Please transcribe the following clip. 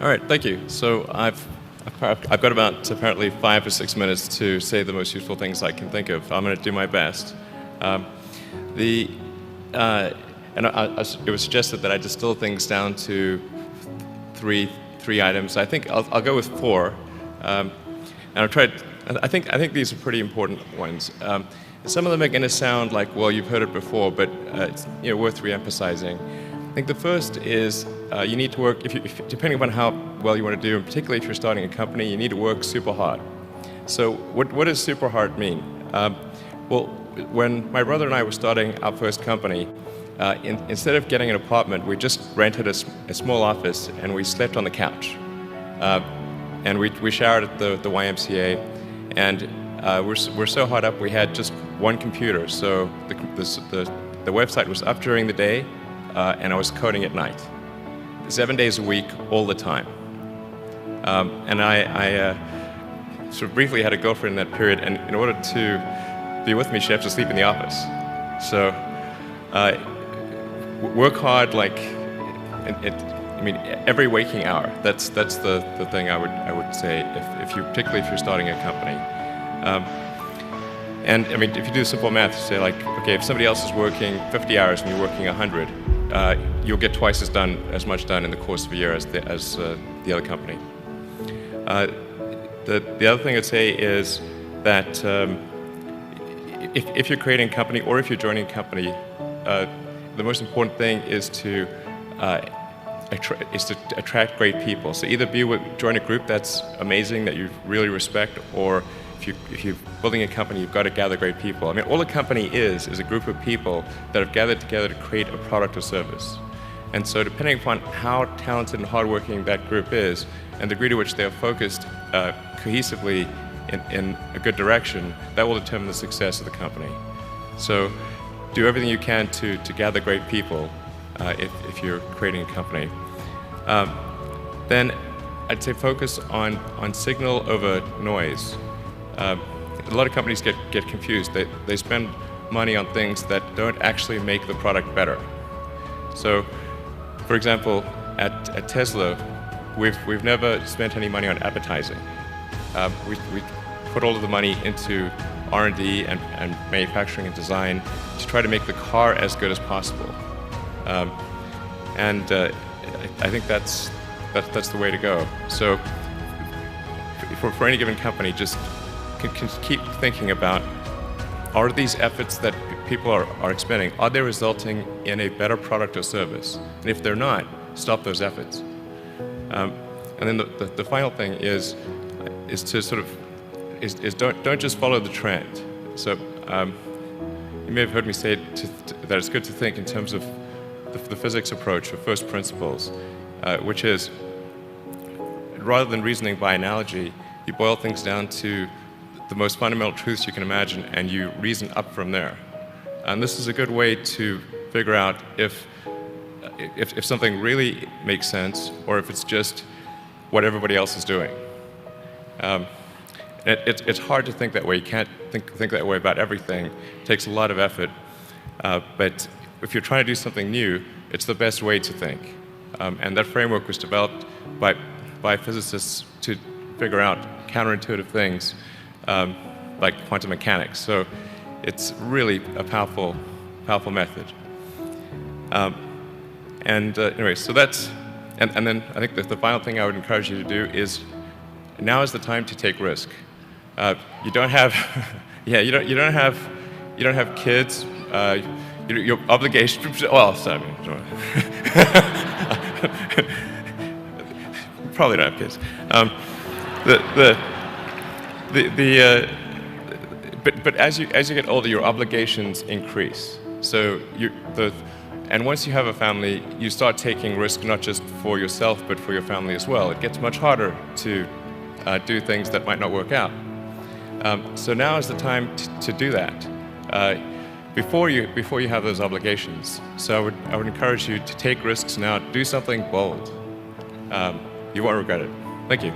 All right, thank you. So I've got about apparently 5 or 6 minutes to say the most useful things I can think of. I'm going to do my best. It was suggested that I distill things down to three items. I think I'll go with 4, and I'll try. I think these are pretty important ones. Some of them are going to sound like, well, you've heard it before, but it's worth re-emphasizing. I think the first is you need to work, depending upon how well you want to do, and particularly if you're starting a company, you need to work super hard. So what does super hard mean? Well, when my brother and I were starting our first company, instead of getting an apartment, we just rented a small office and we slept on the couch. And we showered at the YMCA, and we're so hard up we had just one computer. So the website was up during the day, and I was coding at night, 7 days a week, all the time. And I sort of briefly had a girlfriend in that period, and in order to be with me, she had to sleep in the office. So work hard, like every waking hour. That's the thing I would say particularly if you're starting a company. And I mean, if you do simple math, you say like, okay, if somebody else is working 50 hours and you're working 100, you'll get twice as much done in the course of a year as the other company. The other thing I'd say is that if you're creating a company or if you're joining a company, the most important thing is to attract great people. So either join a group that's amazing that you really respect, or if you're building a company, you've got to gather great people. I mean, all a company is a group of people that have gathered together to create a product or service. And so depending upon how talented and hardworking that group is, and the degree to which they are focused cohesively in a good direction, that will determine the success of the company. So do everything you can to gather great people if you're creating a company. Then I'd say focus on signal over noise. A lot of companies get confused. They spend money on things that don't actually make the product better. So, for example, at Tesla, we've never spent any money on advertising. We put all of the money into R&D and manufacturing and design to try to make the car as good as possible. I think that's the way to go. So, for any given company, just can keep thinking about, are these efforts that people are expending, are they resulting in a better product or service? And if they're not, stop those efforts. And then the final thing is to sort of don't just follow the trend. So you may have heard me say that it's good to think in terms of the physics approach or first principles, which is, rather than reasoning by analogy, you boil things down to the most fundamental truths you can imagine, and you reason up from there. And this is a good way to figure out if something really makes sense, or if it's just what everybody else is doing. It's hard to think that way. You can't think that way about everything. It takes a lot of effort. But if you're trying to do something new, it's the best way to think. And that framework was developed by physicists to figure out counterintuitive things like quantum mechanics. So it's really a powerful method. Anyway, so that's, and then I think the final thing I would encourage you to do is, now is the time to take risk. You don't have, you don't have kids. Your obligation. Well, sorry. Probably don't have kids. But as you get older, your obligations increase. So and once you have a family, you start taking risk not just for yourself but for your family as well. It gets much harder to do things that might not work out. So now is the time to do that before you have those obligations. So I would encourage you to take risks now. Do something bold. You won't regret it. Thank you.